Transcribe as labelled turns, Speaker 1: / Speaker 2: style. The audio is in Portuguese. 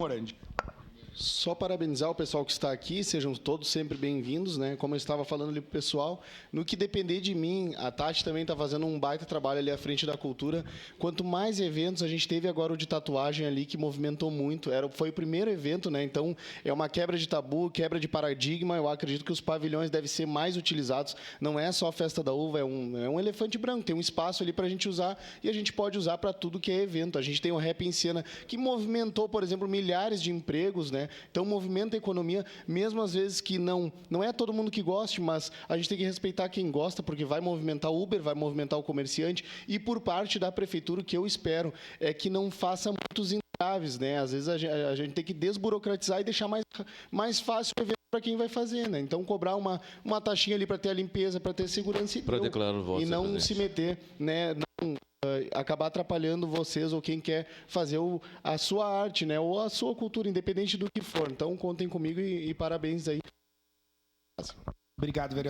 Speaker 1: Morandi.
Speaker 2: Só parabenizar o pessoal que está aqui, sejam todos sempre bem-vindos, né? Como eu estava falando ali para o pessoal, no que depender de mim, a Tati também está fazendo um baita trabalho ali à frente da cultura. Quanto mais eventos, a gente teve agora o de tatuagem ali, que movimentou muito, foi o primeiro evento, né? Então, é uma quebra de tabu, quebra de paradigma, eu acredito que os pavilhões devem ser mais utilizados, não é só a Festa da Uva, é um elefante branco, tem um espaço ali para a gente usar e a gente pode usar para tudo que é evento. A gente tem o Rap em Cena, que movimentou, por exemplo, milhares de empregos, né? Então, movimenta a economia, mesmo às vezes que não é todo mundo que goste, mas a gente tem que respeitar quem gosta, porque vai movimentar o Uber, vai movimentar o comerciante, e por parte da prefeitura, o que eu espero é que não faça muitos entraves, né? Às vezes a gente tem que desburocratizar e deixar mais fácil o evento para quem vai fazer, né? Então, cobrar uma taxinha ali para ter a limpeza, para ter segurança
Speaker 3: para declarar o voto,
Speaker 2: e não se meter, né? Acabar atrapalhando vocês ou quem quer fazer a sua arte, né? Ou a sua cultura, independente do que for. Então, contem comigo e parabéns aí.
Speaker 1: Obrigado, vereador.